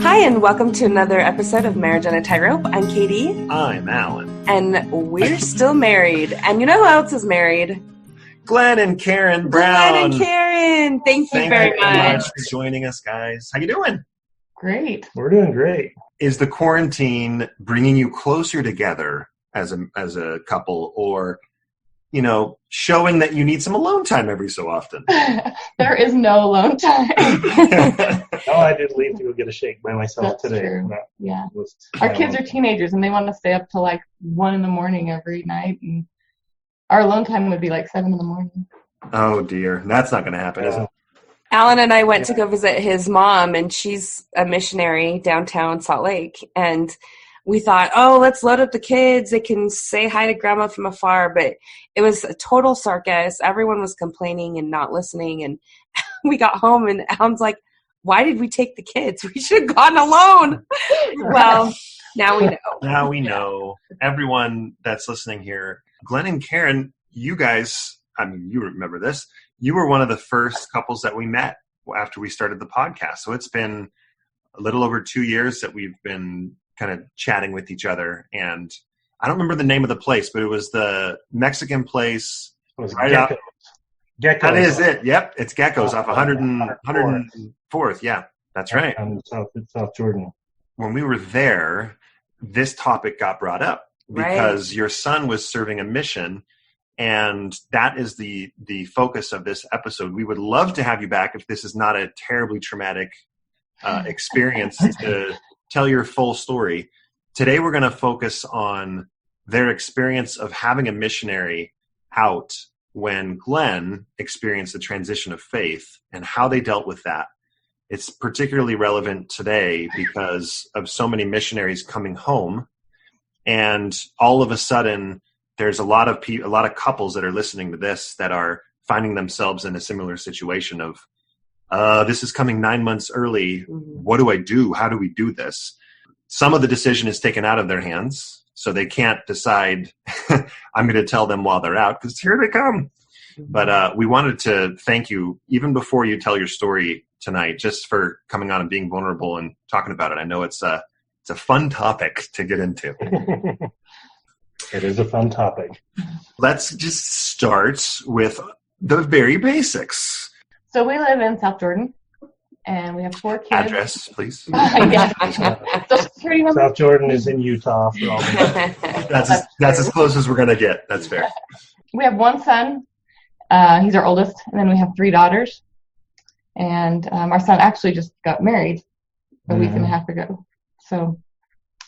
Hi, and welcome to another episode of Marriage on a Tightrope. I'm Katie. I'm Alan. And we're still married. And you know who else is married? Glen and Karin Brown. Glen and Karin. Thank you very much for joining us, guys. How you doing? Great. We're doing great. Is the quarantine bringing you closer together as a couple, or, you know, showing that you need some alone time every so often? There is no alone time. No, I did leave to go get a shake by myself That's today. true. That Yeah. was Our kids are teenagers, and they want to stay up till like 1 a.m. every night. And our alone time would be like 7 a.m. Oh, dear. That's not going to happen, is it? Alan and I went to go visit his mom, and she's a missionary downtown Salt Lake. And we thought, oh, let's load up the kids. They can say hi to grandma from afar. But it was a total circus. Everyone was complaining and not listening. And we got home, and Alan's like, why did we take the kids? We should have gone alone. Well, now we know. Now we know. Everyone that's listening here, Glen and Karin, you guys, I mean, you remember this. You were one of the first couples that we met after we started the podcast. So it's been a little over 2 years that we've been kind of chatting with each other. And I don't remember the name of the place, but it was the Mexican place. It was right Geckos. Geckos. That is it. Yep. It's Geckos off 104th. Yeah, that's right. South Jordan. When we were there, this topic got brought up because your son was serving a mission. And that is the focus of this episode. We would love to have you back if this is not a terribly traumatic experience to tell your full story. Today we're going to focus on their experience of having a missionary out when Glen experienced the transition of faith and how they dealt with that. It's particularly relevant today because of so many missionaries coming home, and all of a sudden there's a lot of couples that are listening to this that are finding themselves in a similar situation of, this is coming 9 months early. What do I do? How do we do this? Some of the decision is taken out of their hands, so they can't decide, I'm going to tell them while they're out, because here they come. But we wanted to thank you, even before you tell your story tonight, just for coming on and being vulnerable and talking about it. I know it's a fun topic to get into. It is a fun topic. Let's just start with the very basics. So we live in South Jordan, and we have 4 kids. Address, please. Yeah. Social security number. South Jordan is in Utah. For all That's as close as we're going to get. That's fair. We have 1 son. He's our oldest, and then we have 3 daughters. And our son actually just got married a week and a half ago. So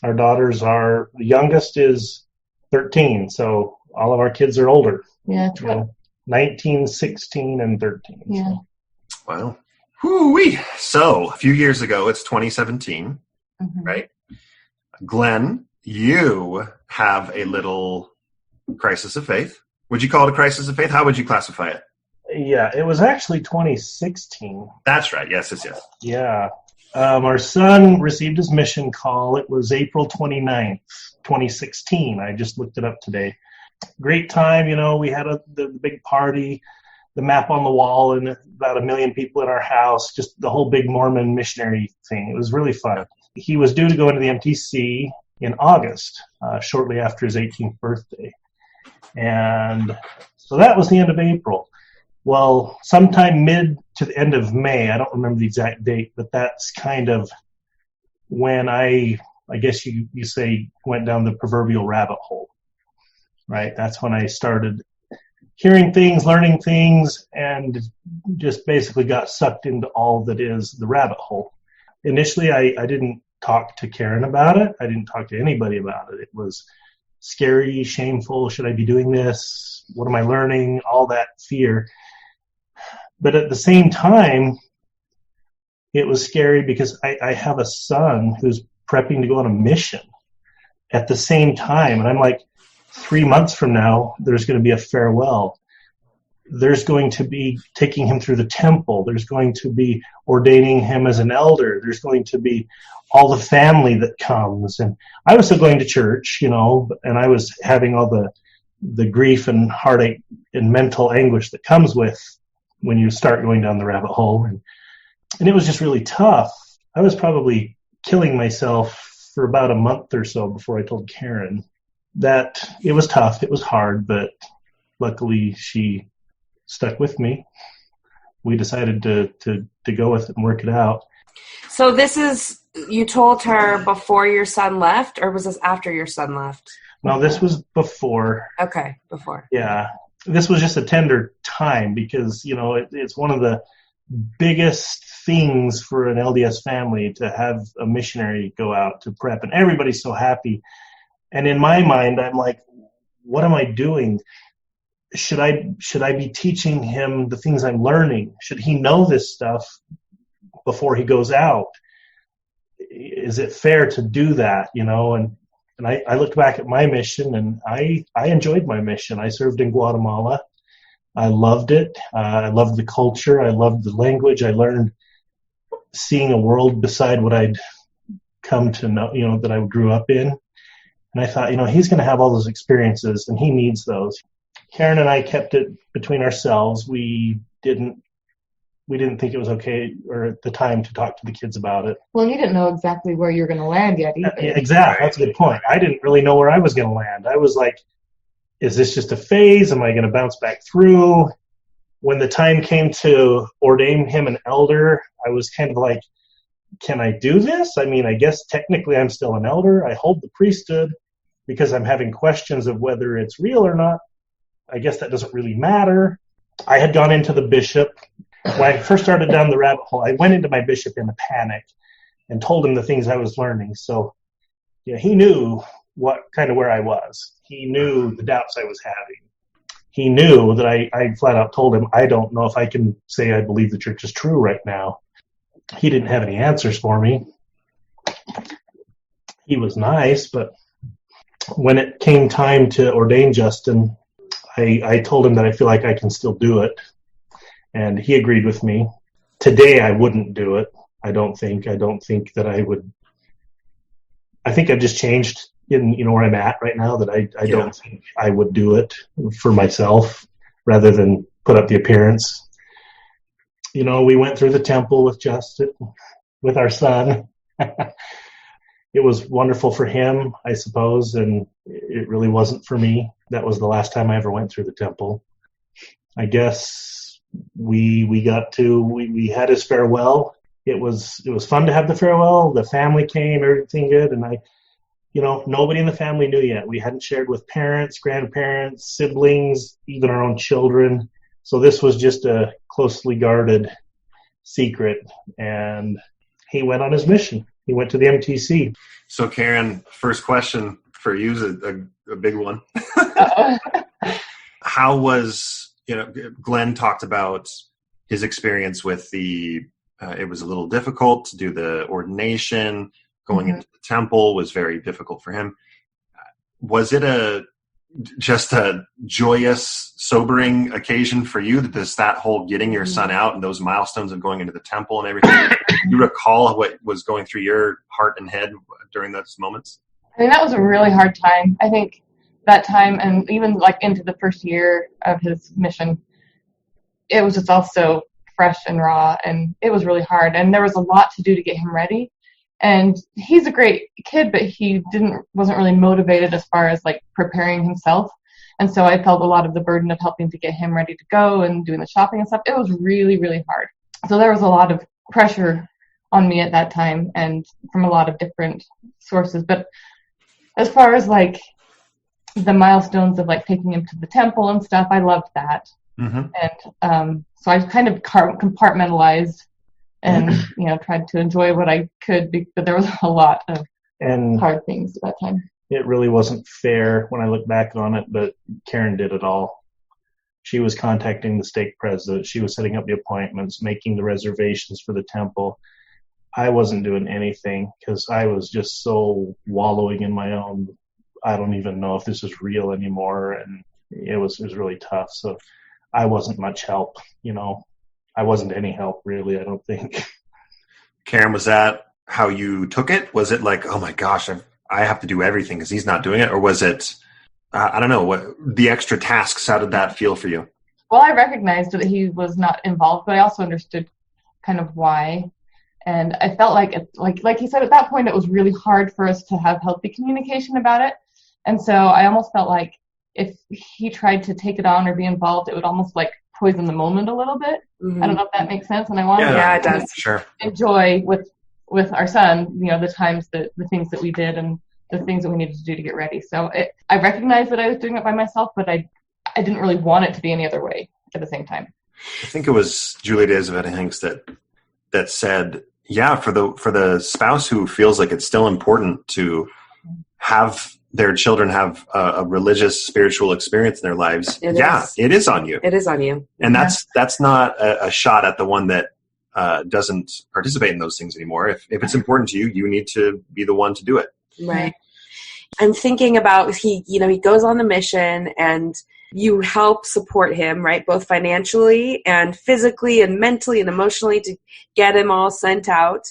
our daughters the youngest is 13, so all of our kids are older. Yeah, 19, 16, and 13. Yeah. So. Wow. Whoo-wee. So a few years ago, it's 2017, right? Glen, you have a little crisis of faith. Would you call it a crisis of faith? How would you classify it? Yeah, it was actually 2016. That's right. Yes. Yeah. Our son received his mission call. It was April 29th, 2016. I just looked it up today. Great time, we had the big party, the map on the wall, and about 1 million people in our house, just the whole big Mormon missionary thing. It was really fun. He was due to go into the MTC in August, shortly after his 18th birthday. And so that was the end of April. Well, sometime mid to the end of May, I don't remember the exact date, but that's kind of when I guess you say, went down the proverbial rabbit hole, right? That's when I started hearing things, learning things, and just basically got sucked into all that is the rabbit hole. Initially, I didn't talk to Karin about it. I didn't talk to anybody about it. It was scary, shameful. Should I be doing this? What am I learning? All that fear. But at the same time, it was scary because I have a son who's prepping to go on a mission at the same time. And I'm like, 3 months from now, there's going to be a farewell. There's going to be taking him through the temple. There's going to be ordaining him as an elder. There's going to be all the family that comes. And I was still going to church, and I was having all the grief and heartache and mental anguish that comes with when you start going down the rabbit hole. And it was just really tough. I was probably killing myself for about a month or so before I told Karin. That it was tough, it was hard, but luckily she stuck with me. We decided to go with it and work it out. So this is, you told her before your son left, or was this after your son left? No, this was before. Okay, before. Yeah. This was just a tender time because, it's one of the biggest things for an LDS family to have a missionary go out to prep, and everybody's so happy. And in my mind, I'm like, what am I doing? Should I be teaching him the things I'm learning? Should he know this stuff before he goes out? Is it fair to do that? And I looked back at my mission, and I enjoyed my mission. I served in Guatemala. I loved it. I loved the culture. I loved the language. I learned seeing a world beside what I'd come to know, that I grew up in. And I thought, he's going to have all those experiences, and he needs those. Karin and I kept it between ourselves. We didn't think it was okay or at the time to talk to the kids about it. Well, you didn't know exactly where you were going to land yet either. Exactly. That's a good point. I didn't really know where I was going to land. I was like, is this just a phase? Am I going to bounce back through? When the time came to ordain him an elder, I was kind of like, can I do this? I mean, I guess technically I'm still an elder. I hold the priesthood because I'm having questions of whether it's real or not. I guess that doesn't really matter. I had gone into the bishop. When I first started down the rabbit hole, I went into my bishop in a panic and told him the things I was learning. So he knew where I was. He knew the doubts I was having. He knew that I flat out told him, I don't know if I can say I believe the church is true right now. He didn't have any answers for me. He was nice, but when it came time to ordain Justin, I told him that I feel like I can still do it. And he agreed with me. Today, I wouldn't do it. I don't think that I would. I think I've just changed in, where I'm at right now, that I don't think I would do it for myself rather than put up the appearance. We went through the temple with Justin, with our son. It was wonderful for him, I suppose, and it really wasn't for me. That was the last time I ever went through the temple. I guess we had his farewell. It was fun to have the farewell. The family came, everything good, and nobody in the family knew yet. We hadn't shared with parents, grandparents, siblings, even our own children. So this was just a closely guarded secret, and he went on his mission. He went to the MTC. So, Karin, first question for you is a big one. How was, Glenn talked about his experience with it was a little difficult to do the ordination. Going into the temple was very difficult for him. Was it just a joyous, sobering occasion for you, that whole getting your son out and those milestones of going into the temple and everything? Do you recall what was going through your heart and head during those moments? I mean, that was a really hard time. I think that time, and even into the first year of his mission, it was just all so fresh and raw, and it was really hard. And there was a lot to do to get him ready. And he's a great kid, but he wasn't really motivated as far as preparing himself. And so I felt a lot of the burden of helping to get him ready to go and doing the shopping and stuff. It was really, really hard. So there was a lot of pressure on me at that time, and from a lot of different sources. But as far as the milestones of taking him to the temple and stuff, I loved that. Mm-hmm. And so I kind of compartmentalized and tried to enjoy what I could, but there was a lot of hard things at that time. It really wasn't fair when I look back on it, but Karin did it all. She was contacting the stake president. She was setting up the appointments, making the reservations for the temple. I wasn't doing anything because I was just so wallowing in my own, I don't even know if this is real anymore, and it was really tough. So I wasn't much help, I wasn't any help, really, I don't think. Karin, was that how you took it? Was it oh my gosh, I have to do everything because he's not doing it? Or was it, I don't know, what the extra tasks, how did that feel for you? Well, I recognized that he was not involved, but I also understood kind of why. And I felt like he said, at that point, it was really hard for us to have healthy communication about it. And so I almost felt like if he tried to take it on or be involved, it would almost like poison the moment a little bit. Mm-hmm. I don't know if that makes sense. And I wanted it to does. Sure. enjoy with our son, the times the things that we did and the things that we needed to do to get ready. So I recognized that I was doing it by myself, but I didn't really want it to be any other way at the same time. I think it was Julie Hanks that said, yeah, for the spouse who feels like it's still important to have their children have a religious, spiritual experience in their lives. It is on you. It is on you. And that's not a shot at the one that doesn't participate in those things anymore. If it's important to you, you need to be the one to do it. Right. I'm thinking about he goes on the mission and you help support him, right? Both financially and physically and mentally and emotionally to get him all sent out.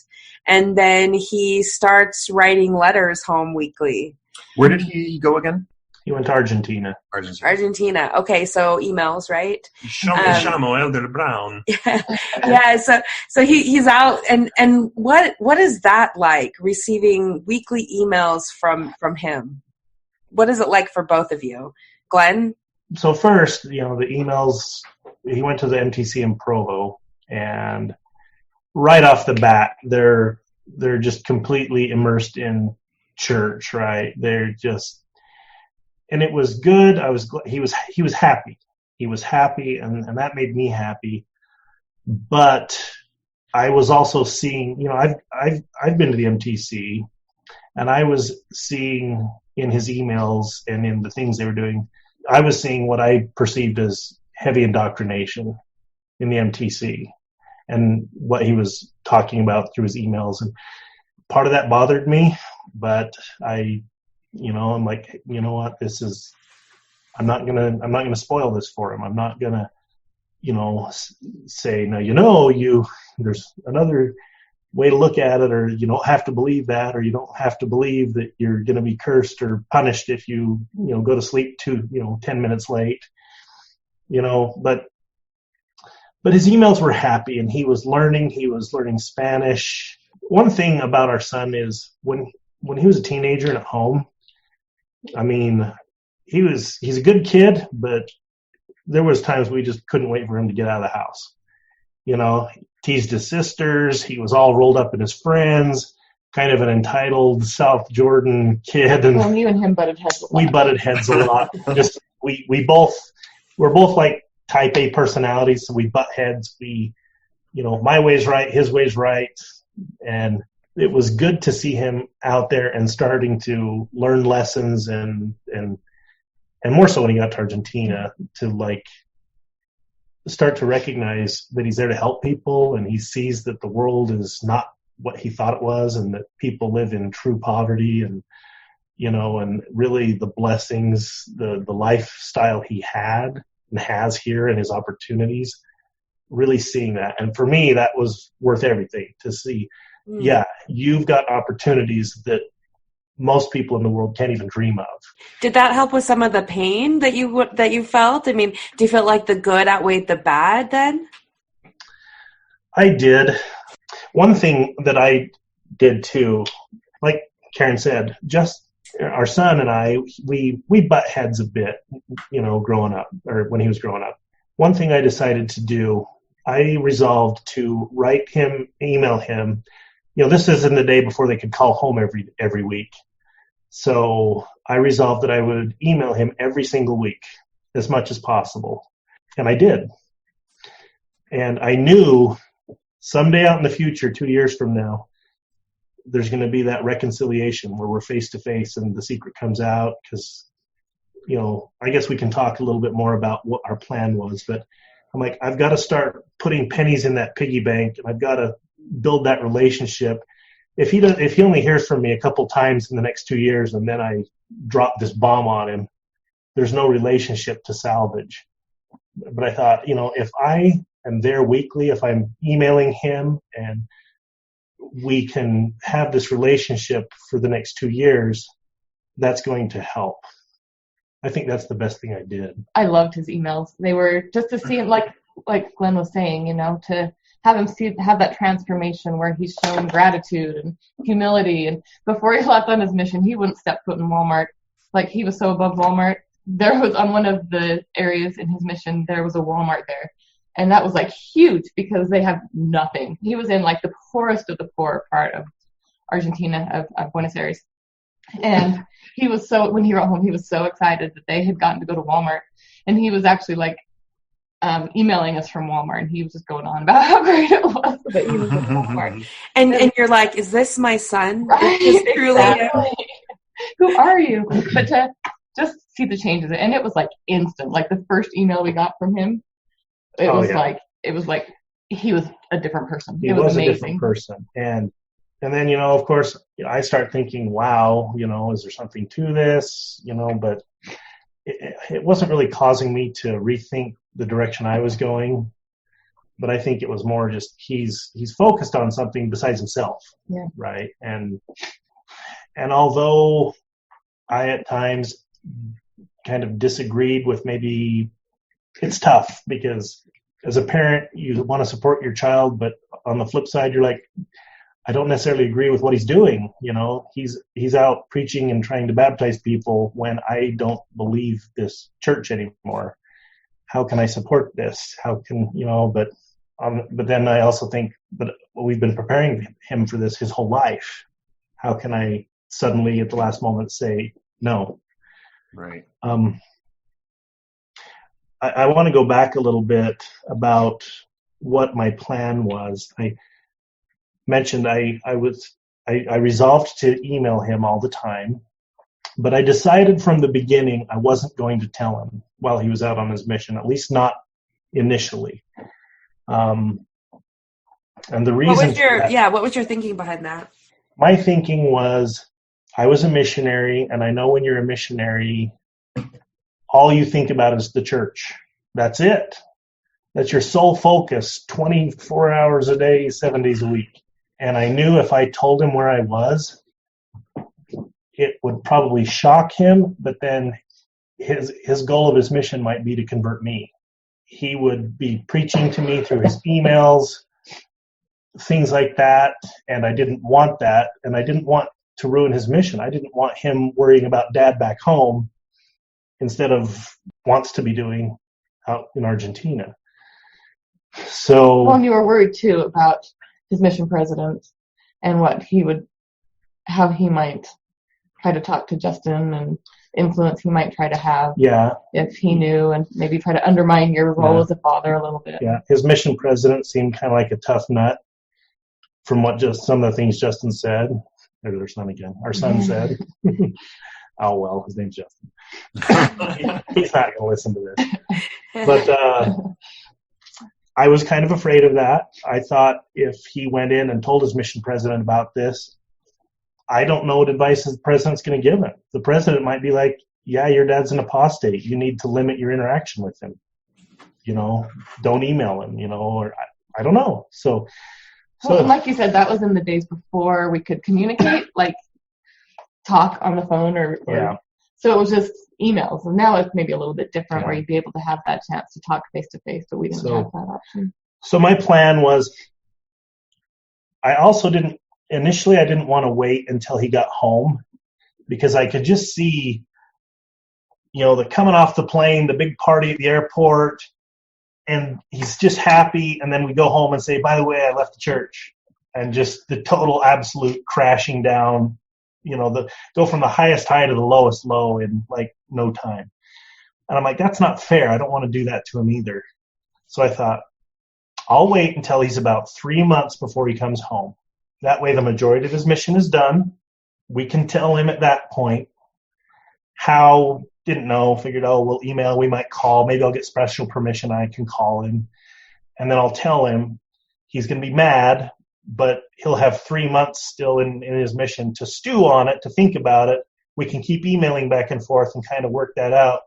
And then he starts writing letters home weekly. Where did he go again? He went to Argentina. Argentina. Okay, so emails, right? Elder Brown. Yeah. So he's out, and what is that like? Receiving weekly emails from him. What is it like for both of you, Glenn? So first, the emails. He went to the MTC in Provo, and right off the bat, they're just completely immersed in church, right? They're just. And it was good. He was happy. He was happy, and that made me happy. But I was also seeing, I've been to the MTC, and I was seeing in his emails and in the things they were doing, I was seeing what I perceived as heavy indoctrination in the MTC, and what he was talking about through his emails. And part of that bothered me, but I'm like, you know what, I'm not gonna spoil this for him. I'm not gonna, say, no, there's another way to look at it, or you don't have to believe that, or you don't have to believe that you're gonna be cursed or punished if you go to sleep 10 minutes late, but his emails were happy, and he was learning Spanish. One thing about our son is when he was a teenager and at home, I mean, he's a good kid, but there was times we just couldn't wait for him to get out of the house. Teased his sisters. He was all rolled up in his friends, kind of an entitled South Jordan kid. And well, you and him butted heads a lot. We butted heads a lot. Just we're both like type A personalities, so we butt heads. My way's right, his way's right, and it was good to see him out there and starting to learn lessons and more so when he got to Argentina to start to recognize that he's there to help people, and he sees that the world is not what he thought it was, and that people live in true poverty, and and really the blessings, the lifestyle he had and has here and his opportunities, really seeing that. And for me, that was worth everything to see. Yeah, you've got opportunities that most people in the world can't even dream of. Did that help with some of the pain that you felt? I mean, do you feel like the good outweighed the bad then? I did. One thing that I did too, like Karin said, just our son and I, we butt heads a bit, growing up, or when he was growing up. One thing I decided to do, I resolved to email him. This isn't the day before they could call home every week. So I resolved that I would email him every single week as much as possible. And I did. And I knew someday out in the future, 2 years from now, there's going to be that reconciliation where we're face to face and the secret comes out, because, I guess we can talk a little bit more about what our plan was. But I'm like, I've got to start putting pennies in that piggy bank, and I've got to build that relationship. If he only hears from me a couple times in the next 2 years, and then I drop this bomb on him, there's no relationship to salvage. But I thought, if I am there weekly, if I'm emailing him, and we can have this relationship for the next 2 years, that's going to help. I think that's the best thing I did. I loved his emails. They were just to see him, like Glenn was saying, to have him have that transformation where he's shown gratitude and humility. And before he left on his mission, he wouldn't step foot in Walmart. Like, he was so above Walmart. There was, on one of the areas in his mission, there was a Walmart there. And that was like huge because they have nothing. He was in like the poorest of the poor part of Argentina, of Buenos Aires. And he was when he wrote home, he was so excited that they had gotten to go to Walmart. And he was actually like emailing us from Walmart, and he was just going on about how great it was that he was in Walmart. And you're like, is this my son? Right, Exactly. Who are you? But to just see the changes, and it was like instant. Like the first email we got from him, it was like he was a different person. He was amazing. A different person. And then, of course, I start thinking, wow, is there something to this? But it wasn't really causing me to rethink the direction I was going. But I think it was more just he's focused on something besides himself. Yeah. Right. And although I at times kind of disagreed with, maybe it's tough because as a parent, you want to support your child, but on the flip side, you're like, I don't necessarily agree with what he's doing. He's out preaching and trying to baptize people when I don't believe this church anymore. How can I support this? How can, but then I also think that we've been preparing him for this his whole life. How can I suddenly at the last moment say no? Right. I want to go back a little bit about what my plan was. I mentioned I resolved to email him all the time, but I decided from the beginning I wasn't going to tell him while he was out on his mission, at least not initially. And the reason what was your thinking behind that? My thinking was, I was a missionary, and I know when you're a missionary, all you think about is the church. That's it. That's your sole focus, 24 hours a day, 7 days a week. And I knew if I told him where I was, it would probably shock him, but then his goal of his mission might be to convert me. He would be preaching to me through his emails, things like that, and I didn't want that, and I didn't want to ruin his mission. I didn't want him worrying about Dad back home instead of wants to be doing out in Argentina. So, well, and you were worried too about his mission president and how he might try to talk to Justin and influence he might try to have. Yeah. If he knew, and maybe try to undermine your role as a father a little bit. Yeah. His mission president seemed kind of like a tough nut from what some of the things Justin said. There's our son again. Our son said. Oh, well, his name's Justin. He's not going to listen to this. But I was kind of afraid of that. I thought if he went in and told his mission president about this, I don't know what advice the president's going to give him. The president might be like, yeah, your dad's an apostate. You need to limit your interaction with him. Don't email him, or I don't know. So, like you said, that was in the days before we could communicate, like talk on the phone or so it was just emails. And now it's maybe a little bit different where you'd be able to have that chance to talk face to face, but we didn't have that option. So my plan was, I didn't want to wait until he got home because I could just see, the coming off the plane, the big party at the airport, and he's just happy, and then we go home and say, by the way, I left the church, and just the total absolute crashing down, go from the highest high to the lowest low in like no time. And I'm like, that's not fair. I don't want to do that to him either. So I thought, I'll wait until he's about 3 months before he comes home. That way the majority of his mission is done. We can tell him at that point. How, didn't know, figured, we'll email, we might call, maybe I'll get special permission, I can call him. And then I'll tell him he's going to be mad, but he'll have 3 months still in his mission to stew on it, to think about it. We can keep emailing back and forth and kind of work that out.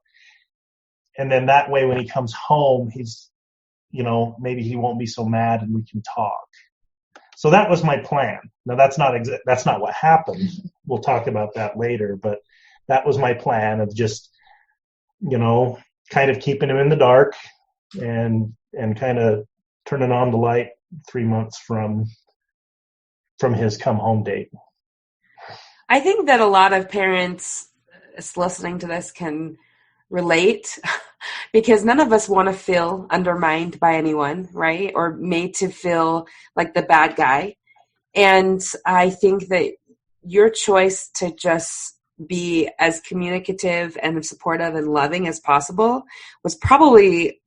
And then that way when he comes home, he's, maybe he won't be so mad and we can talk. So that was my plan. Now that's not what happened. We'll talk about that later, but that was my plan of just, kind of keeping him in the dark and kind of turning on the light 3 months from his come home date. I think that a lot of parents listening to this can relate because none of us want to feel undermined by anyone, right? Or made to feel like the bad guy. And I think that your choice to just be as communicative and supportive and loving as possible was probably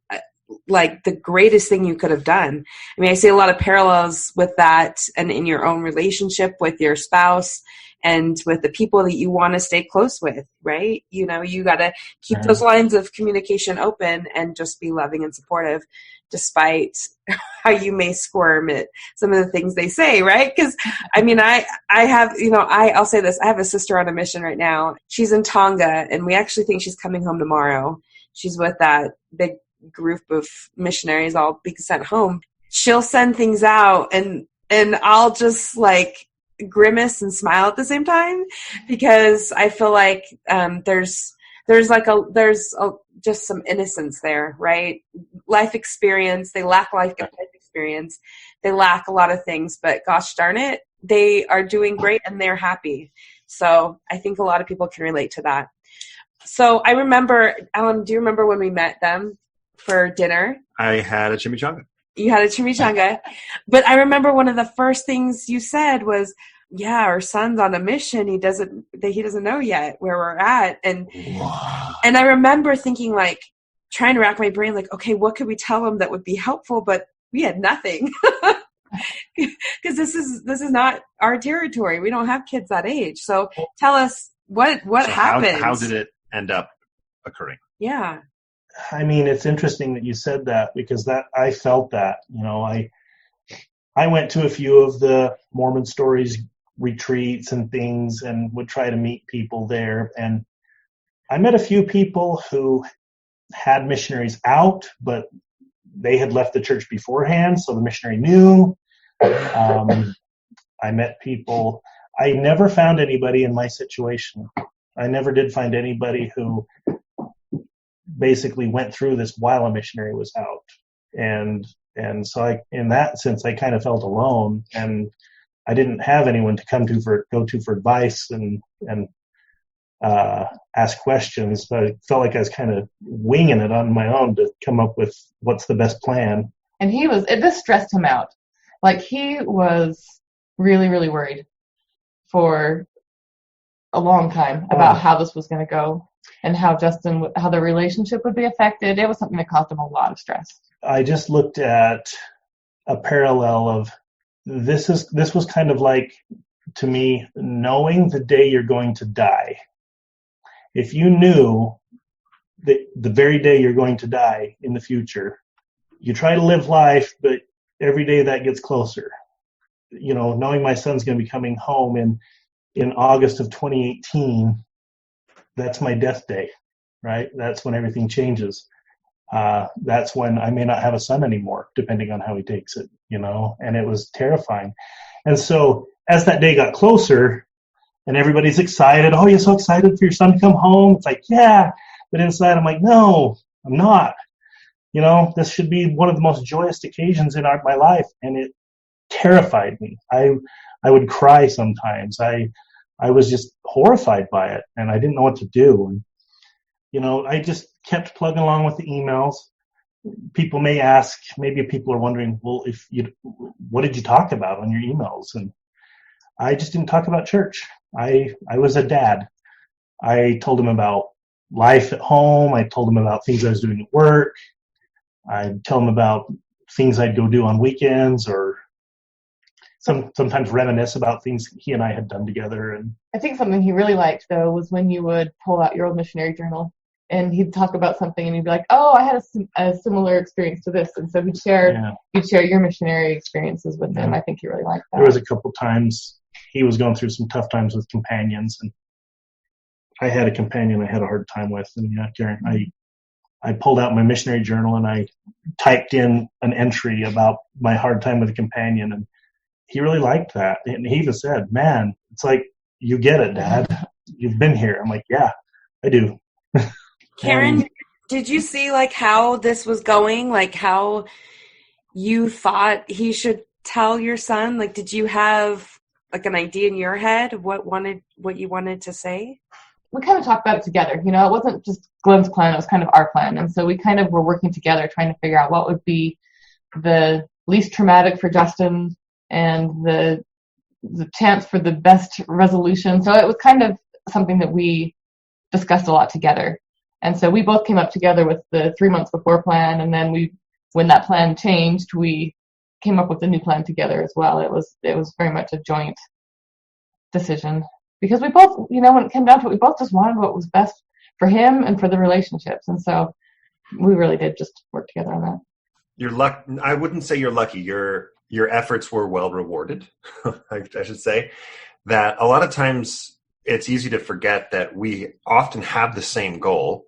like the greatest thing you could have done. I mean, I see a lot of parallels with that and in your own relationship with your spouse and with the people that you want to stay close with, right? You know, you got to keep those lines of communication open and just be loving and supportive despite how you may squirm at some of the things they say, right? Because, I mean, I have, you know, I'll say this. I have a sister on a mission right now. She's in Tonga, and we actually think she's coming home tomorrow. She's with that big group of missionaries all being sent home. She'll send things out, and I'll just, like, grimace and smile at the same time because I feel like there's just some innocence there, right? Life experience. They lack life experience. They lack a lot of things, but gosh darn it, they are doing great and they're happy. So I think a lot of people can relate to that. So I remember, Alan, do you remember when we met them for dinner? I had a chimichanga. You had a chimichanga. But I remember one of the first things you said was, yeah, our son's on a mission. He doesn't know yet where we're at. And I remember thinking, like, trying to rack my brain, like, okay, what could we tell him that would be helpful? But we had nothing because this is not our territory. We don't have kids that age. So tell us what happened. How did it end up occurring? Yeah. I mean, it's interesting that you said that because I felt that, you know, I went to a few of the Mormon Stories retreats and things and would try to meet people there. And I met a few people who had missionaries out, but they had left the church beforehand, so the missionary knew. I met people. I never found anybody in my situation. I never did find anybody who basically went through this while a missionary was out. And so in that sense, I kind of felt alone, and I didn't have anyone to go to for advice and ask questions. So I felt like I was kind of winging it on my own to come up with what's the best plan. And this stressed him out. Like, he was really, really worried for a long time about how this was going to go and how the relationship would be affected. It was something that caused him a lot of stress. I just looked at a parallel of this was kind of like, to me, knowing the day you're going to die. If you knew that the very day you're going to die in the future, you try to live life, but every day that gets closer. You know, knowing my son's going to be coming home in August of 2018, that's my death day, right? That's when everything changes. That's when I may not have a son anymore, depending on how he takes it, you know, and it was terrifying. And so as that day got closer and everybody's excited, oh, you're so excited for your son to come home. It's like, yeah, but inside I'm like, no, I'm not. You know, this should be one of the most joyous occasions in my life. And it terrified me. I would cry sometimes. I was just horrified by it, and I didn't know what to do. And, you know, I just kept plugging along with the emails. People may ask, maybe people are wondering, well, what did you talk about on your emails? And I just didn't talk about church. I was a dad. I told him about life at home. I told him about things I was doing at work. I'd tell him about things I'd go do on weekends, or sometimes reminisce about things he and I had done together. And I think something he really liked, though, was when you would pull out your old missionary journal and he'd talk about something and he'd be like, oh, I had a similar experience to this. And so he'd share your missionary experiences with him. I think he really liked that. There was a couple times he was going through some tough times with companions, and I had a companion I had a hard time with. And Karen, I pulled out my missionary journal and I typed in an entry about my hard time with a companion, and he really liked that. And he even said, man, it's like, you get it, Dad. You've been here. I'm like, yeah, I do. Karin, did you see, like, how this was going? Like, how you thought he should tell your son? Like, did you have like an idea in your head of what you wanted to say? We kind of talked about it together. You know, it wasn't just Glen's plan, it was kind of our plan. And so we kind of were working together trying to figure out what would be the least traumatic for Justin and the chance for the best resolution. So it was kind of something that we discussed a lot together. And so we both came up together with the 3 months before plan, and then when that plan changed, we came up with a new plan together as well. It was very much a joint decision. Because we both, you know, when it came down to it, we both just wanted what was best for him and for the relationships. And so we really did just work together on that. I wouldn't say you're lucky. Your efforts were well rewarded. I should say that a lot of times it's easy to forget that we often have the same goal,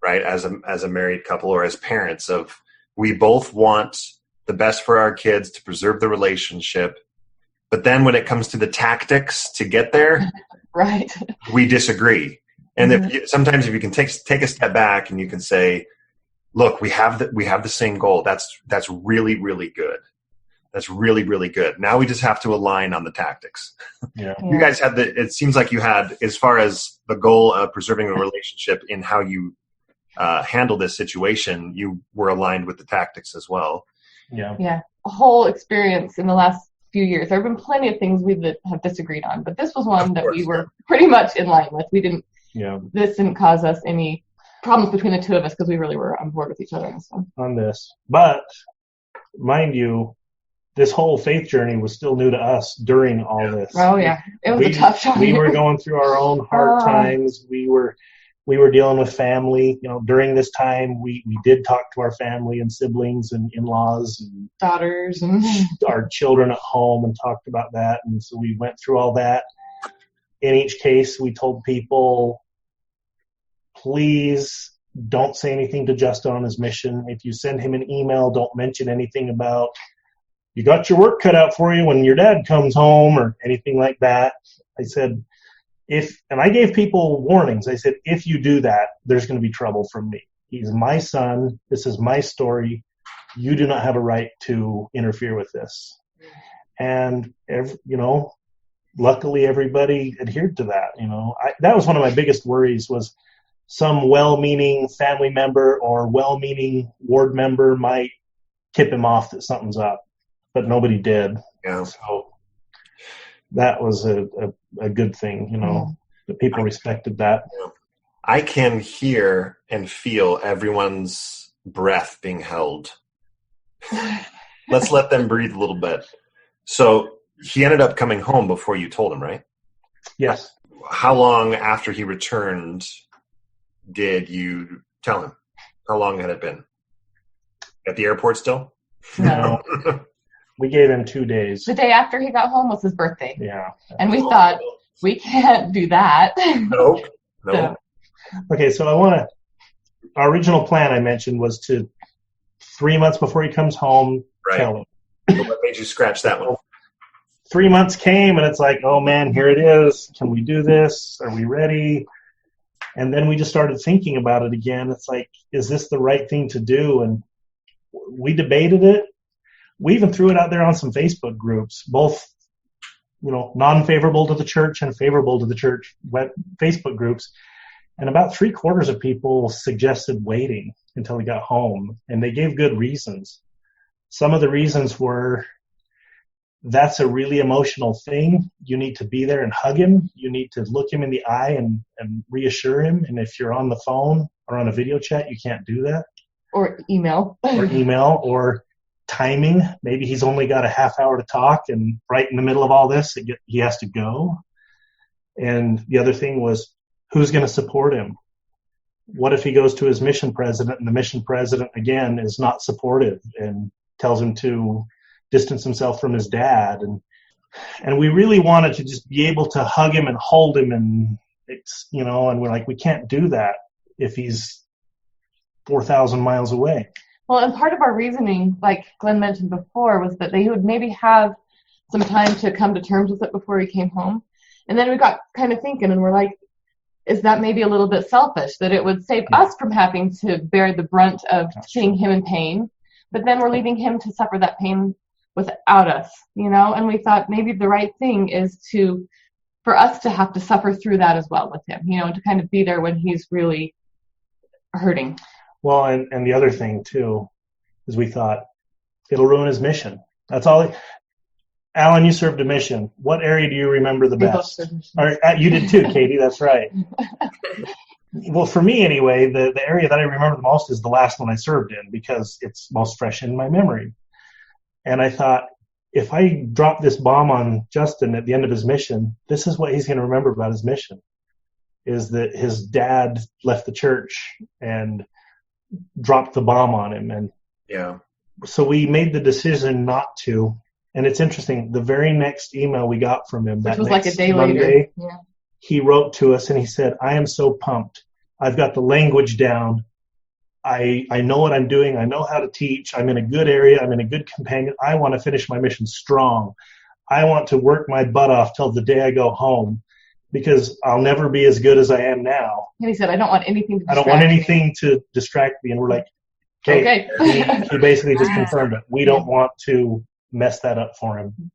right? As a married couple or as parents, of we both want the best for our kids, to preserve the relationship. But then when it comes to the tactics to get there, right, we disagree. And sometimes if you can take a step back and you can say, look, we have the same goal. That's really, really good. That's really, really good. Now we just have to align on the tactics. Yeah. You guys had it seems like you had, as far as the goal of preserving a relationship in how you handle this situation, you were aligned with the tactics as well. Yeah. Yeah. A whole experience in the last few years. There have been plenty of things we have disagreed on, but this was one that we were pretty much in line with. This didn't cause us any problems between the two of us because we really were on board with each other on this one. On this. But, mind you, this whole faith journey was still new to us during all this. Oh, yeah. It was a tough time. We were going through our own hard times. We were dealing with family. You know, during this time, we did talk to our family and siblings and in-laws and daughters and our children at home and talked about that. And so we went through all that. In each case, we told people, please don't say anything to Justin on his mission. If you send him an email, don't mention anything about, you got your work cut out for you when your dad comes home or anything like that. I said, and I gave people warnings. I said, if you do that, there's going to be trouble from me. He's my son. This is my story. You do not have a right to interfere with this. And, luckily everybody adhered to that. That was one of my biggest worries, was some well-meaning family member or well-meaning ward member might tip him off that something's up, but nobody did. Yeah. So that was a good thing, that people respected that. I can hear and feel everyone's breath being held. Let's let them breathe a little bit. So he ended up coming home before you told him, right? Yes. How long after he returned did you tell him? How long had it been? At the airport still? No. We gave him 2 days. The day after he got home was his birthday. Yeah. And we thought, we can't do that. Nope. So. Okay, so our original plan I mentioned was to 3 months before he comes home, tell him. So what made you scratch that one? 3 months came and it's like, oh man, here it is. Can we do this? Are we ready? And then we just started thinking about it again. It's like, is this the right thing to do? And we debated it. We even threw it out there on some Facebook groups, both, non-favorable to the church and favorable to the church Facebook groups. And about 3/4 of people suggested waiting until he got home. And they gave good reasons. Some of the reasons were, that's a really emotional thing. You need to be there and hug him. You need to look him in the eye and reassure him. And if you're on the phone or on a video chat, you can't do that. Or email. Or timing. Maybe he's only got a half hour to talk, and right in the middle of all this, he has to go. And the other thing was, who's going to support him? What if he goes to his mission president and the mission president, again, is not supportive and tells him to distance himself from his dad? And we really wanted to just be able to hug him and hold him, and and we're like, we can't do that if he's 4,000 miles away. Well, and part of our reasoning, like Glenn mentioned before, was that they would maybe have some time to come to terms with it before he came home. And then we got kind of thinking, and we're like, is that maybe a little bit selfish, that it would save us from having to bear the brunt of seeing him in pain but then we're leaving him to suffer that pain without us, and we thought maybe the right thing is for us to have to suffer through that as well with him, to kind of be there when he's really hurting. Well, and the other thing too is we thought it'll ruin his mission. That's all. Alan, you served a mission. What area do you remember the best? You did too, Katie. That's right. Well, for me anyway, the area that I remember the most is the last one I served in because it's most fresh in my memory. And I thought, if I drop this bomb on Justin at the end of his mission, this is what he's going to remember about his mission, is that his dad left the church and dropped the bomb on him. And yeah. So we made the decision not to. And it's interesting, the very next email we got from him, which that was next like a day Monday, later. Yeah. He wrote to us and he said, I am so pumped. I've got the language down. I know what I'm doing. I know how to teach. I'm in a good area. I'm in a good companion. I want to finish my mission strong. I want to work my butt off till the day I go home because I'll never be as good as I am now. And he said, I don't want anything to distract me. And we're like, okay. He basically just confirmed it. We don't want to mess that up for him.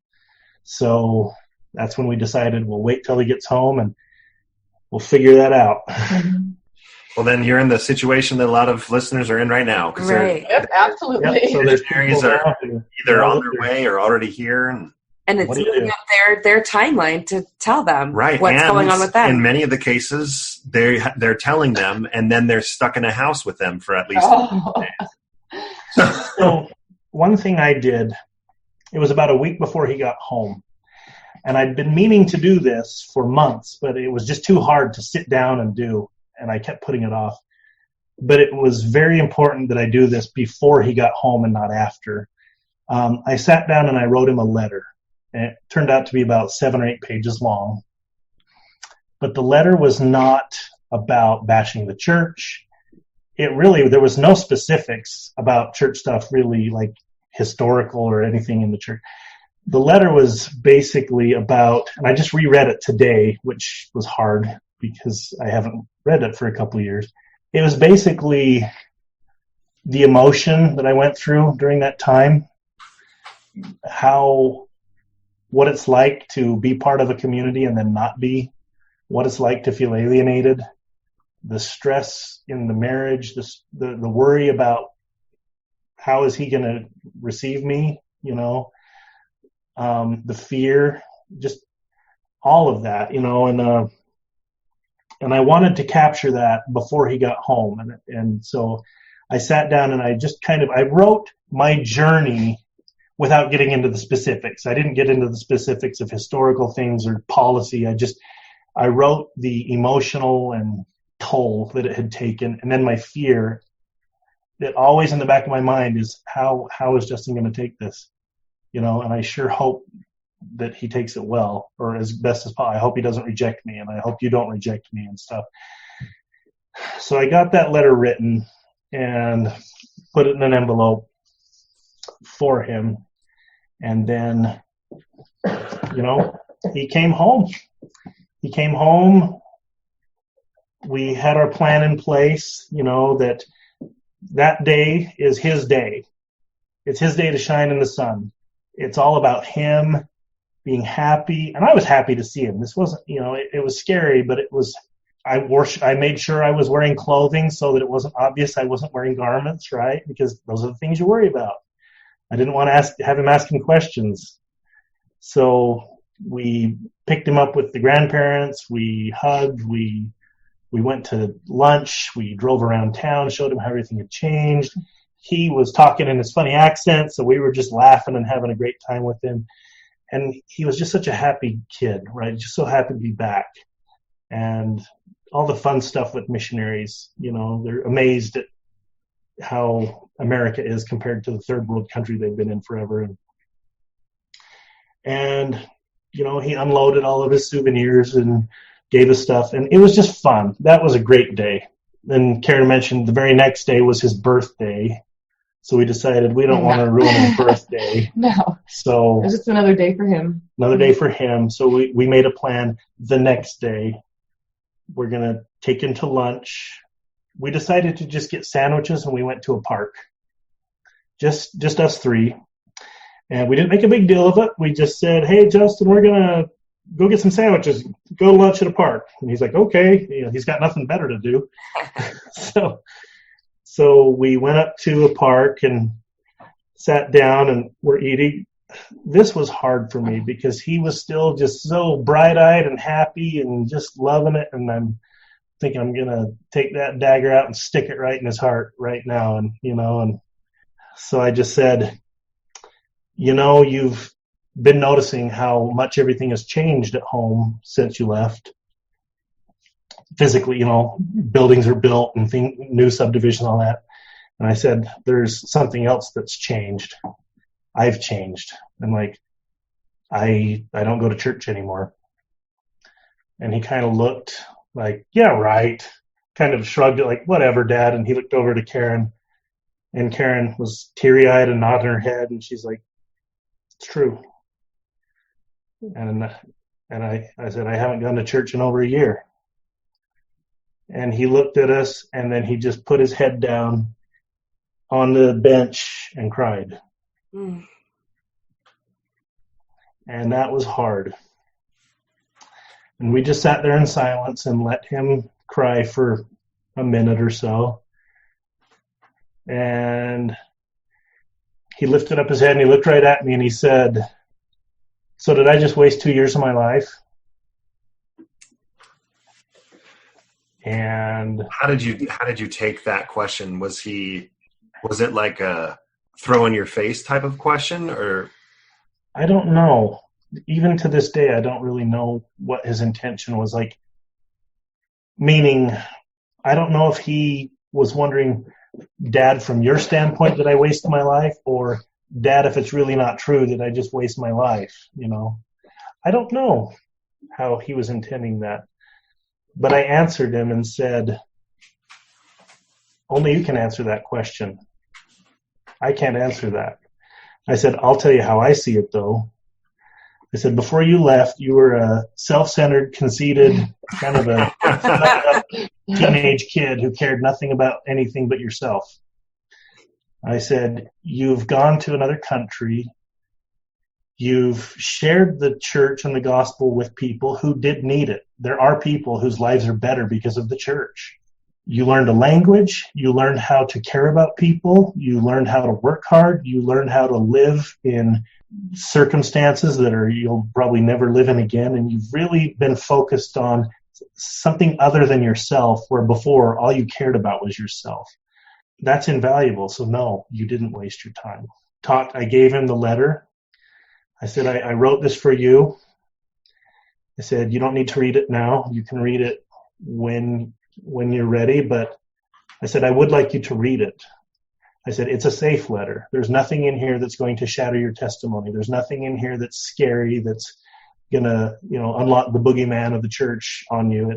So that's when we decided we'll wait till he gets home and we'll figure that out. Well, then you're in the situation that a lot of listeners are in right now. Right. Yep, absolutely. Yep, so there's missionaries are either on their way or already here. And it's moving up their timeline to tell them what's going on with them. In many of the cases, they're telling them, and then they're stuck in a house with them for at least a day. So one thing I did, it was about a week before he got home. And I'd been meaning to do this for months, but it was just too hard to sit down and do. And I kept putting it off. But it was very important that I do this before he got home and not after. I sat down and I wrote him a letter. And it turned out to be about 7 or 8 pages long. But the letter was not about bashing the church. There was no specifics about church stuff really, like historical or anything in the church. The letter was basically about, and I just reread it today, which was hard because I haven't read it for a couple of years. It was basically the emotion that I went through during that time, what it's like to be part of a community and then not be, what it's like to feel alienated, the stress in the marriage, the worry about how is he going to receive me, the fear, just all of that, and I wanted to capture that before he got home. And so I sat down and I wrote my journey without getting into the specifics. I didn't get into the specifics of historical things or policy. I wrote the emotional and toll that it had taken. And then my fear that always in the back of my mind is how is Justin going to take this? And I sure hope that he takes it well, or as best as possible. I hope he doesn't reject me, and I hope you don't reject me and stuff. So I got that letter written and put it in an envelope for him. And then, he came home. We had our plan in place, that day is his day. It's his day to shine in the sun. It's all about him being happy. And I was happy to see him. This wasn't, it was scary, but I made sure I was wearing clothing so that it wasn't obvious I wasn't wearing garments, right? Because those are the things you worry about. I didn't want to have him asking questions. So we picked him up with the grandparents. We hugged. We went to lunch. We drove around town, showed him how everything had changed. He was talking in his funny accent, so we were just laughing and having a great time with him. And he was just such a happy kid, right? Just so happy to be back. And all the fun stuff with missionaries, they're amazed at how America is compared to the third world country they've been in forever. And he unloaded all of his souvenirs and gave us stuff. And it was just fun. That was a great day. Then Karin mentioned the very next day was his birthday. So we decided we don't want to ruin his birthday. No. So it was just another day for him. Another day for him. So we made a plan the next day. We're going to take him to lunch. We decided to just get sandwiches and we went to a park. just us three. And we didn't make a big deal of it. We just said, hey, Justin, we're going to go get some sandwiches, go to lunch at a park. And he's like, okay. He's got nothing better to do. So we went up to a park and sat down and we're eating. This was hard for me because he was still just so bright-eyed and happy and just loving it. And I'm thinking I'm going to take that dagger out and stick it right in his heart right now. And so I just said, you've been noticing how much everything has changed at home since you left. Physically, buildings are built and new subdivisions, all that. And I said, there's something else that's changed. I've changed. And I don't go to church anymore. And he kind of looked like, yeah, right. Kind of shrugged it like, whatever, Dad. And he looked over to Karin. And Karin was teary-eyed and nodding her head. And she's like, it's true. And I said, I haven't gone to church in over a year. And he looked at us, and then he just put his head down on the bench and cried. Mm. And that was hard. And we just sat there in silence and let him cry for a minute or so. And he lifted up his head and he looked right at me and he said, so did I just waste 2 years of my life? And how did you take that question? Was it like a throw in your face type of question, or? I don't know. Even to this day, I don't really know what his intention was. Meaning, I don't know if he was wondering, Dad, from your standpoint, did I waste my life? Or, Dad, if it's really not true, did I just waste my life? I don't know how he was intending that. But I answered him and said, only you can answer that question. I can't answer that. I said, I'll tell you how I see it, though. I said, before you left, you were a self-centered, conceited, kind of a teenage kid who cared nothing about anything but yourself. I said, you've gone to another country. You've shared the church and the gospel with people who did need it. There are people whose lives are better because of the church. You learned a language. You learned how to care about people. You learned how to work hard. You learned how to live in circumstances that you'll probably never live in again. And you've really been focused on something other than yourself, where before all you cared about was yourself. That's invaluable. So no, you didn't waste your time. I gave him the letter. I said, I wrote this for you. I said, you don't need to read it now. You can read it when you're ready. But I said, I would like you to read it. I said, it's a safe letter. There's nothing in here that's going to shatter your testimony. There's nothing in here that's scary, that's going to, unlock the boogeyman of the church on you.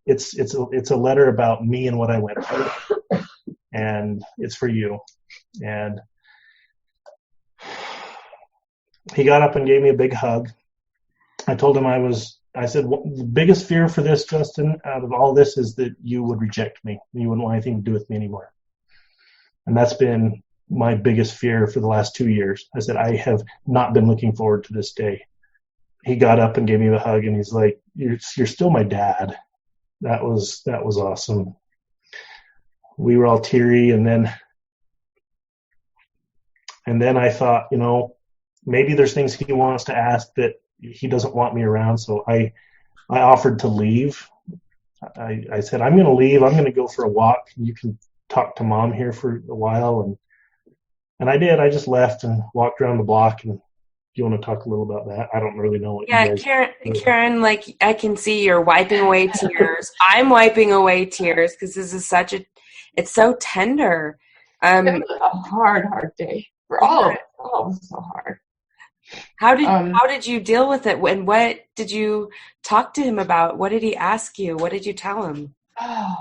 It's a letter about me and what I went through. And it's for you. And he got up and gave me a big hug. I told him I said, the biggest fear for this, Justin, out of all this is that you would reject me. You wouldn't want anything to do with me anymore. And that's been my biggest fear for the last 2 years. I said, I have not been looking forward to this day. He got up and gave me the hug, and he's like, you're still my dad. That was awesome. We were all teary, and then I thought, maybe there's things he wants to ask that he doesn't want me around. So I offered to leave. I said, I'm going to leave. I'm going to go for a walk. You can talk to Mom here for a while. And I did. I just left and walked around the block. And if you want to talk a little about that, I don't really know what you guys Karin, I can see you're wiping away tears. I'm wiping away tears because this is it's so tender. It was a hard day for all of it. Oh, it was so hard. How did you deal with it? And what did you talk to him about? What did he ask you? What did you tell him? Oh,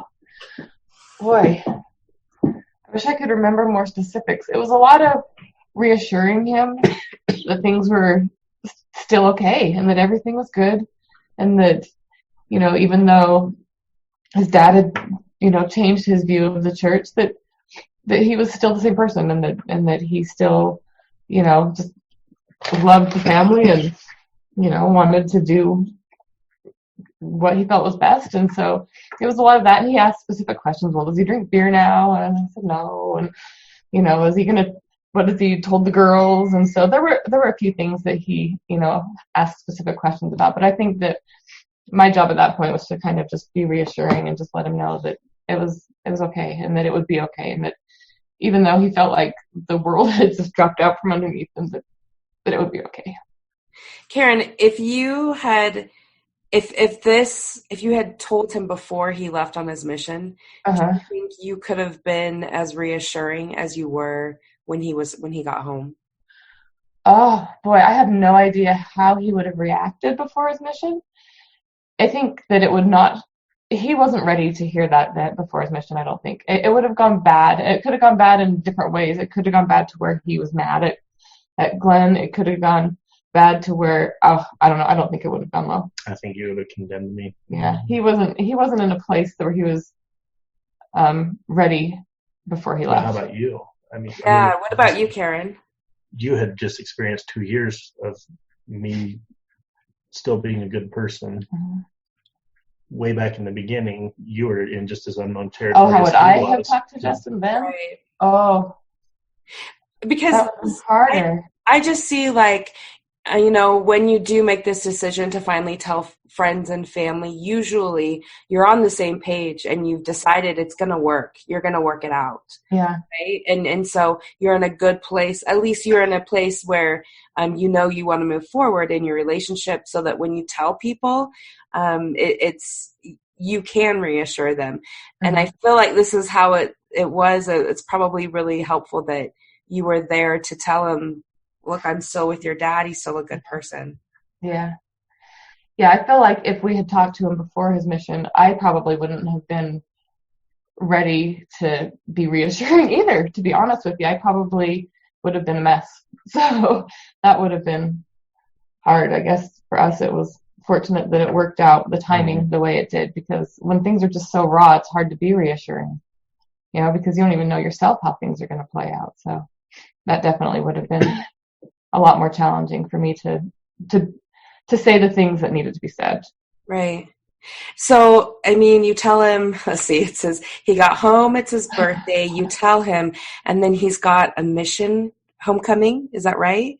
boy. I wish I could remember more specifics. It was a lot of reassuring him that things were still okay and that everything was good, and that, even though his dad had, changed his view of the church, that that he was still the same person, and that he still, just loved the family and, wanted to do what he felt was best. And so it was a lot of that. And he asked specific questions. Well, does he drink beer now? And I said no. And, is he going to, what has he told the girls? And so there were a few things that he, asked specific questions about. But I think that my job at that point was to kind of just be reassuring and just let him know that it was okay, and that it would be okay, and that even though he felt like the world had just dropped out from underneath him, that it would be okay. Karin, if you had told him before he left on his mission, do you think you could have been as reassuring as you were when he got home? Oh boy, I have no idea how he would have reacted before his mission. I think that he wasn't ready to hear that before his mission, I don't think. It would have gone bad. It could have gone bad in different ways. It could have gone bad to where he was mad at Glenn. It could have gone bad to where, I don't know. I don't think it would have gone well. I think he would have condemned me. Yeah, he wasn't in a place where he was ready before he left. How about you? What about you, Karin? You had just experienced 2 years of me still being a good person. Mm-hmm. Way back in the beginning, you were in just as unknown territory. Oh, how would I have talked to Justin then? Right. Oh, because that was harder. I just see, like, when you do make this decision to finally tell friends and family, usually you're on the same page and you've decided it's going to work. You're going to work it out. Yeah. Right. And so you're in a good place. At least you're in a place where, you want to move forward in your relationship, so that when you tell people, you can reassure them. Mm-hmm. And I feel like this is how it was. It's probably really helpful that you were there to tell him, look, I'm still with your dad. He's still a good person. Yeah. Yeah, I feel like if we had talked to him before his mission, I probably wouldn't have been ready to be reassuring either, to be honest with you. I probably would have been a mess. So that would have been hard. I guess for us it was fortunate that it worked out, the timing, the way it did, because when things are just so raw, it's hard to be reassuring, because you don't even know yourself how things are going to play out. So that definitely would have been a lot more challenging for me to say the things that needed to be said. Right. So, you tell him, let's see, it says he got home, it's his birthday, you tell him, and then he's got a mission homecoming. Is that right?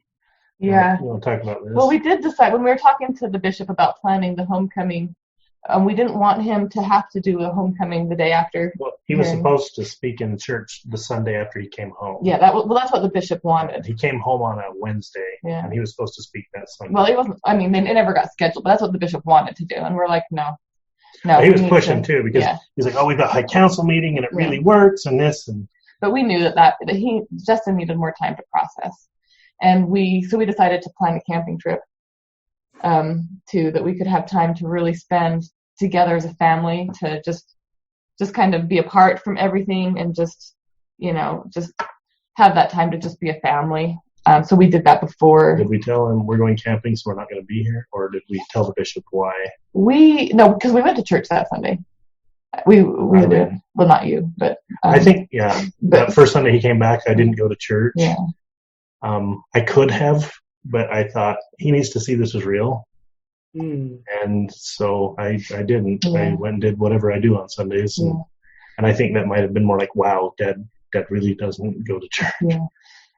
Yeah. You want to talk about this? Well, we did decide when we were talking to the bishop about planning the homecoming. We didn't want him to have to do a homecoming the day after. Well, he was supposed to speak in church the Sunday after he came home. Yeah, that's what the bishop wanted. He came home on a Wednesday, and he was supposed to speak that Sunday. Well, he wasn't. It never got scheduled, but that's what the bishop wanted to do, and we're like, no. But he was pushing too, because he's like, we've got high council meeting, and it really works, and this and. But we knew that Justin needed more time to process, and we decided to plan a camping trip, that we could have time to really spend together as a family, to just kind of be apart from everything and just have that time to just be a family. So we did that before. Did we tell him we're going camping, so we're not going to be here, or did we tell the bishop why? No, because we went to church that Sunday. We did. Well, not you, but I think that first Sunday he came back, I didn't go to church. Yeah. I could have, but I thought he needs to see this is real. And so I didn't. Yeah. I went and did whatever I do on Sundays, and I think that might have been more like, wow, Dad really doesn't go to church. Yeah.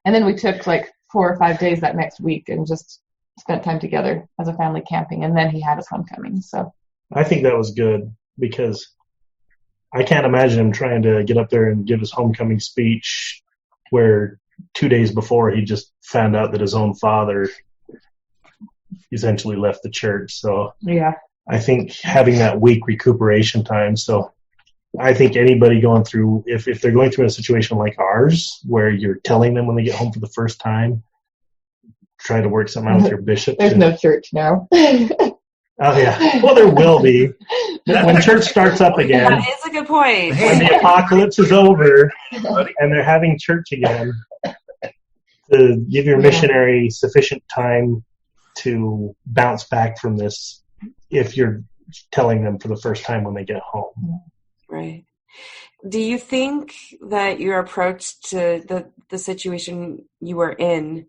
And then we took like 4 or 5 days that next week and just spent time together as a family camping, and then he had his homecoming. So I think that was good, because I can't imagine him trying to get up there and give his homecoming speech where 2 days before he just found out that his own father essentially left the church. So yeah, I think having that week recuperation time. So I think anybody going through, if they're going through a situation like ours, where you're telling them when they get home for the first time, try to work something out with your bishop. There's no church now. Oh yeah. Well, there will be. When church starts up again. That is a good point. When the apocalypse is over and they're having church again, to give your missionary sufficient time to bounce back from this, if you're telling them for the first time when they get home. Right. Do you think that your approach to the situation you were in,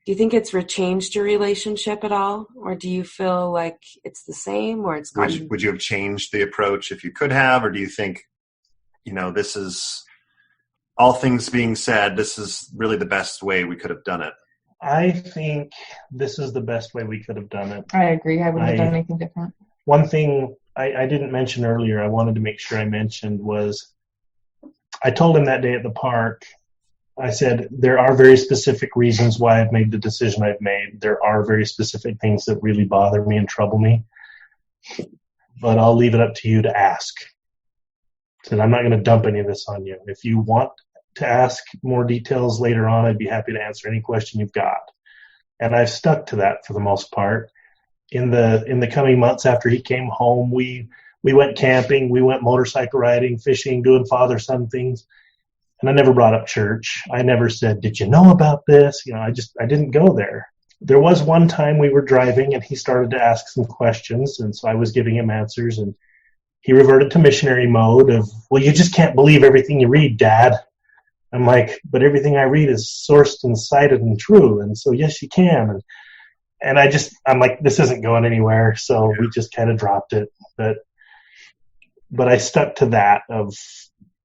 do you think it's changed your relationship at all? Or do you feel like it's the same, or it's gone? Would you have changed the approach if you could have, or do you think, this is, all things being said, this is really the best way we could have done it? I think this is the best way we could have done it. I agree. I wouldn't have done anything different. One thing I didn't mention earlier, I wanted to make sure I mentioned, was I told him that day at the park, I said, there are very specific reasons why I've made the decision I've made. There are very specific things that really bother me and trouble me. But I'll leave it up to you to ask. I said, I'm not going to dump any of this on you. If you want to ask more details later on, I'd be happy to answer any question you've got. And I've stuck to that for the most part. In the coming months after he came home, we went camping, we went motorcycle riding, fishing, doing father-son things. And I never brought up church. I never said, did you know about this? I didn't go there. There was one time we were driving and he started to ask some questions. And so I was giving him answers, and he reverted to missionary mode of, well, you just can't believe everything you read, Dad. I'm like, but everything I read is sourced and cited and true. And so, yes, you can. And I'm like, this isn't going anywhere. So we just kind of dropped it. But I stuck to that of,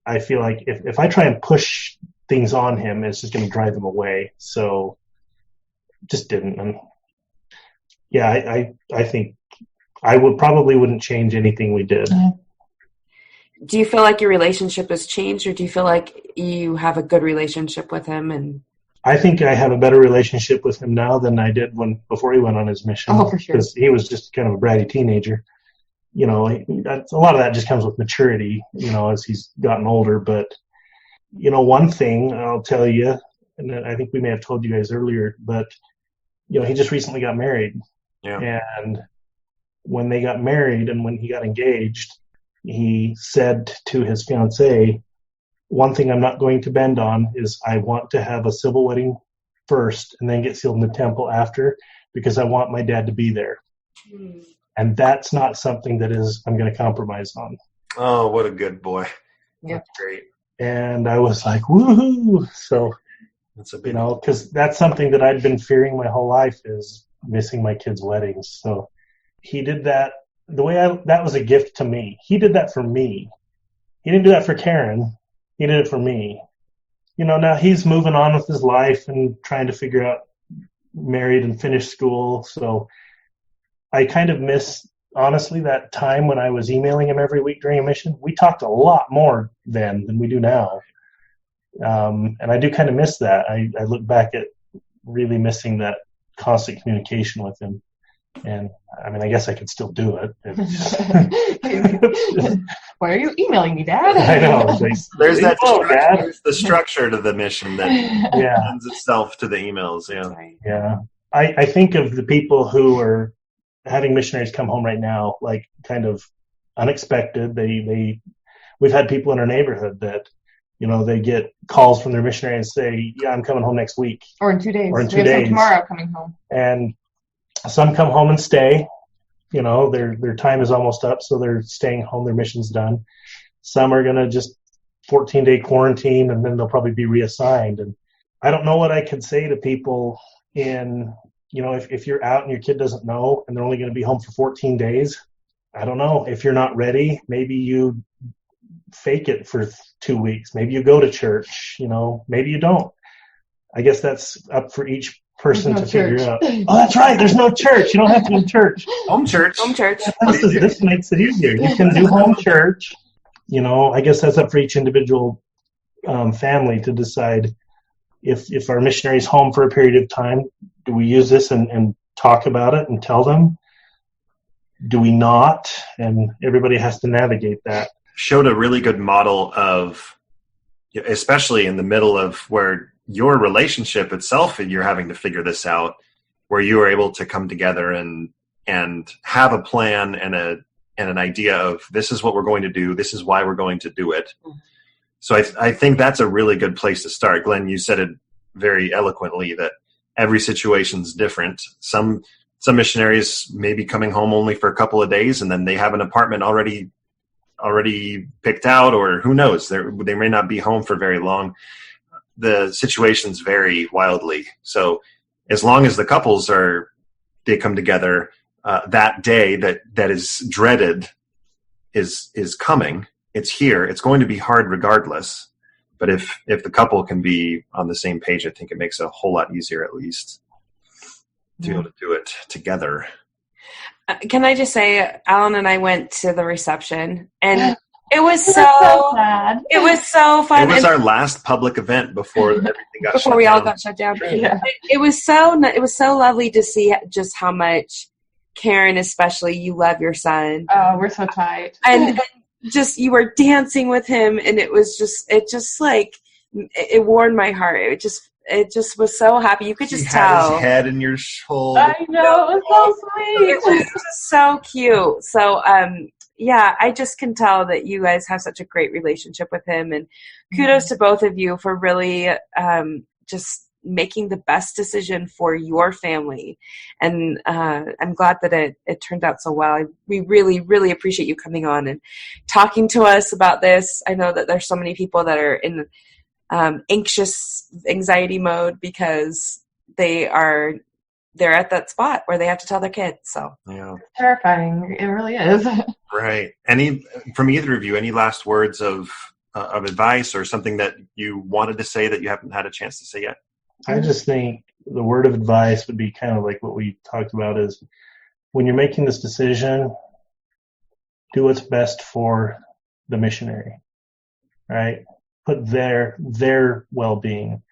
I feel like if I try and push things on him, it's just going to drive him away. So just didn't. And yeah, I think I wouldn't change anything we did. Yeah. Do you feel like your relationship has changed, or do you feel like you have a good relationship with him? And I think I have a better relationship with him now than I did before he went on his mission. Oh, for sure. Because he was just kind of a bratty teenager. A lot of that just comes with maturity, as he's gotten older. But, one thing I'll tell you, and I think we may have told you guys earlier, but, he just recently got married. Yeah. And when they got married and when he got engaged, he said to his fiancée, one thing I'm not going to bend on is I want to have a civil wedding first and then get sealed in the temple after, because I want my dad to be there. Mm. And that's not something I'm going to compromise on. Oh, what a good boy. Yeah. That's great. And I was like, woohoo. So, that's a big because that's something that I'd been fearing my whole life, is missing my kids' weddings. So he did that. That was a gift to me. He did that for me. He didn't do that for Karin. He did it for me. Now he's moving on with his life and trying to figure out married and finish school. So I kind of miss, honestly, that time when I was emailing him every week during a mission. We talked a lot more then than we do now. And I do kind of miss that. I look back at really missing that constant communication with him. And I guess I could still do it. Why are you emailing me, Dad? I know. There's the structure to the mission that lends itself to the emails. Yeah. Yeah. I think of the people who are having missionaries come home right now, like kind of unexpected. We've had people in our neighborhood that, they get calls from their missionary and say, yeah, I'm coming home next week. Or in 2 days. Or in 2 days. days. Tomorrow coming home. And some come home and stay. Their time is almost up, so they're staying home. Their mission's done. Some are going to just 14-day quarantine, and then they'll probably be reassigned. And I don't know what I could say to people if you're out and your kid doesn't know and they're only going to be home for 14 days. I don't know. If you're not ready, maybe you fake it for 2 weeks. Maybe you go to church. Maybe you don't. I guess that's up for each person to figure out. Oh, that's right. There's no church. You don't have to go to church. Home church. This makes it easier. You can do home church. I guess that's up for each individual family to decide if our missionary's home for a period of time, do we use this and talk about it and tell them? Do we not? And everybody has to navigate that. Showed a really good model of, especially in the middle of where your relationship itself, and you're having to figure this out, where you are able to come together and have a plan and an idea of, this is what we're going to do. This is why we're going to do it. So I think that's a really good place to start. Glenn, you said it very eloquently that every situation's different. Some missionaries may be coming home only for a couple of days, and then they have an apartment already already picked out, or who knows, they may not be home for very long. The situations vary wildly. So as long as the couples they come together, that day that is dreaded is coming. It's here. It's going to be hard regardless. But if the couple can be on the same page, I think it makes it a whole lot easier, at least, to be able to do it together. Can I just say, Alan and I went to the reception, and it was so sad. It was so fun. It was our last public event before everything got before shut we down. all got shut down. Yeah. It was so lovely to see just how much Karin, especially, you love your son. Oh, we're so tight. And just you were dancing with him, and it warmed my heart. It just was so happy. You could just He had tell his head in your shoulder. I know, it was so sweet. it was just so cute. So yeah, I just can tell that you guys have such a great relationship with him, and kudos to both of you for really just making the best decision for your family. And I'm glad that it turned out so well. We really, really appreciate you coming on and talking to us about this. I know that there's so many people that are in anxiety mode because they're at that spot where they have to tell their kids. So Yeah, Terrifying. It really is. right. From either of you, any last words of advice or something that you wanted to say that you haven't had a chance to say yet? I just think the word of advice would be kind of like what we talked about is when you're making this decision, do what's best for the missionary, right? Put their well-being,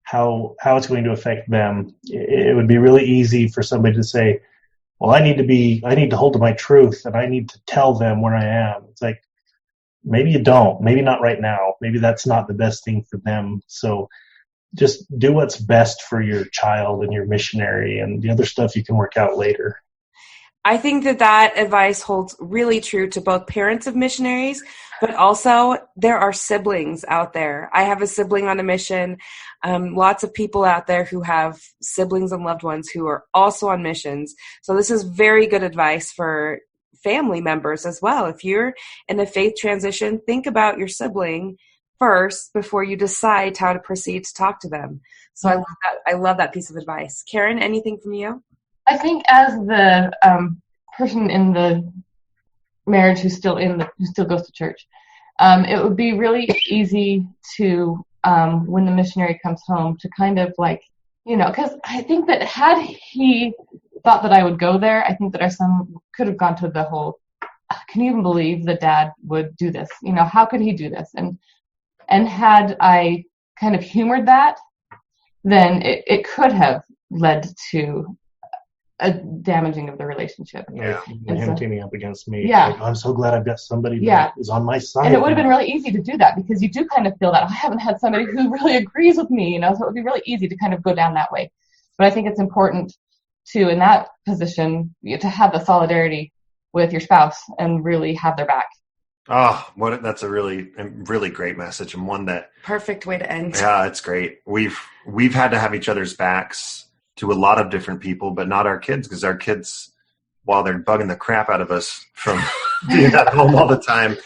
how it's going to affect them. It would be really easy for somebody to say, well, I need to hold to my truth and I need to tell them where I am. It's like, maybe you don't, maybe not right now. Maybe that's not the best thing for them. So just do what's best for your child and your missionary, and the other stuff you can work out later. I think that advice holds really true to both parents of missionaries, but also there are siblings out there. I have a sibling on a mission. Lots of people out there who have siblings and loved ones who are also on missions. So this is very good advice for family members as well. If you're in a faith transition, think about your sibling first before you decide how to proceed to talk to them. So I love that piece of advice. Karin, anything from you? I think as the person in the marriage who still goes to church, it would be really easy to when the missionary comes home to kind of like, because I think that had he thought that I would go there, I think that our son could have gone to the whole, can you even believe that dad would do this? How could he do this? And had I kind of humored that, then it could have led to a damaging of the relationship. Yeah. And him teaming up against me. Yeah. Like, I'm so glad I've got somebody that is on my side. And it would have been really easy to do that because you do kind of feel that I haven't had somebody who really agrees with me, so it would be really easy to kind of go down that way. But I think it's important to, in that position, to have the solidarity with your spouse and really have their back. Oh, that's a really, really great message, and one that Perfect way to end. Yeah, it's great. We've had to have each other's backs to a lot of different people, but not our kids, because our kids, while they're bugging the crap out of us from being at home all the time,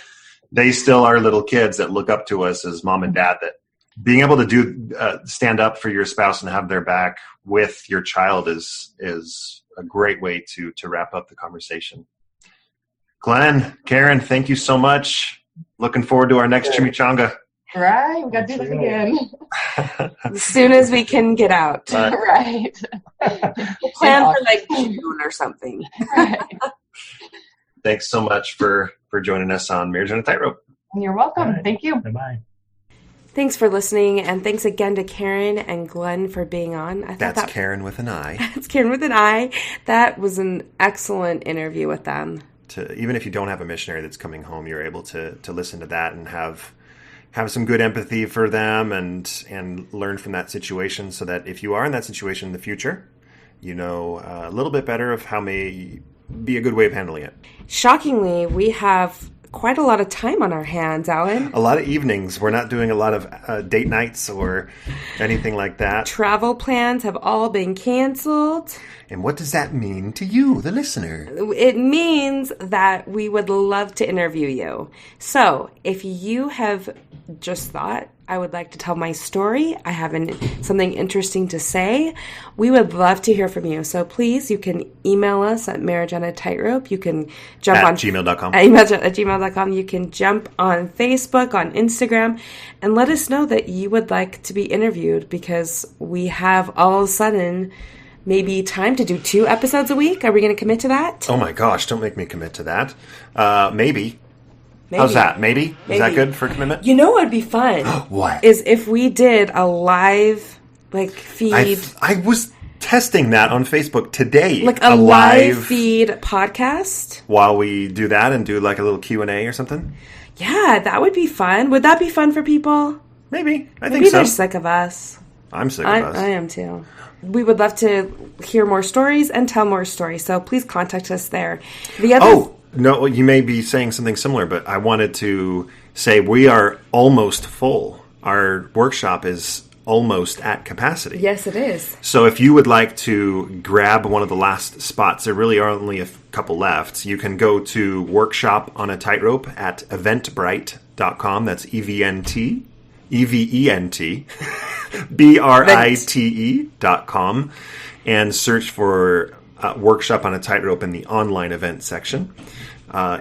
they still are little kids that look up to us as mom and dad. That being able to stand up for your spouse and have their back with your child is a great way to wrap up the conversation. Glenn, Karin, thank you so much. Looking forward to our next chimichanga. Right, we got to do this again. As soon as we can get out. Right. We'll plan for like June or something. Right. Thanks so much for joining us on Marriage on a Tightrope. You're welcome. Right. Thank you. Bye-bye. Thanks for listening, and thanks again to Karin and Glenn for being on. That's Karin with an I. That's Karin with an I. That was an excellent interview with them. Even if you don't have a missionary that's coming home, you're able to listen to that and have some good empathy for them and learn from that situation, so that if you are in that situation in the future, you know a little bit better of how may be a good way of handling it. Shockingly, we have quite a lot of time on our hands, Alan. A lot of evenings. We're not doing a lot of date nights or anything like that. Travel plans have all been canceled. And what does that mean to you, the listener? It means that we would love to interview you. So if you have just thought, I would like to tell my story, I have something interesting to say, we would love to hear from you. So please, you can email us at marriageonatightrope. You can jump on gmail.com. At gmail.com. You can jump on Facebook, on Instagram, and let us know that you would like to be interviewed, because we have all of a sudden maybe time to do 2 episodes a week. Are we going to commit to that? Oh my gosh, don't make me commit to that. Maybe. How's that? Maybe? Is that good for commitment? You know what would be fun? What? Is if we did a live feed. I was testing that on Facebook today. Like a live feed podcast? While we do that and do like a little Q&A or something? Yeah, that would be fun. Would that be fun for people? Maybe. I think so. Maybe they're sick of us. I'm sick of us. I am too. We would love to hear more stories and tell more stories, so please contact us there. No, you may be saying something similar, but I wanted to say we are almost full. Our workshop is almost at capacity. Yes, it is. So if you would like to grab one of the last spots, there really are only a couple left. You can go to Workshop on a Tightrope at eventbrite.com. That's EVENT, BRITE.com, and search for Workshop on a Tightrope in the online event section.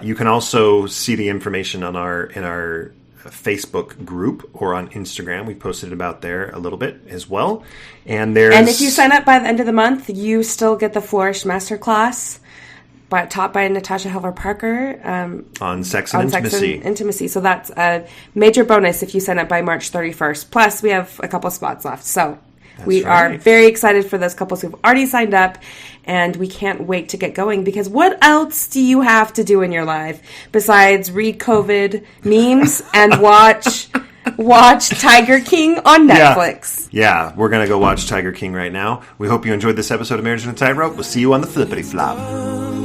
You can also see the information on in our Facebook group or on Instagram. We posted about there a little bit as well. And if you sign up by the end of the month, you still get the Flourish Masterclass taught by Natasha Helver Parker on sex and intimacy. So that's a major bonus if you sign up by March 31st. Plus, we have a couple spots left. So we are very excited for those couples who've already signed up, and we can't wait to get going, because what else do you have to do in your life besides read COVID memes and watch Tiger King on Netflix? Yeah, we're going to go watch Tiger King right now. We hope you enjoyed this episode of Marriage on a Tightrope. We'll see you on the flippity flop.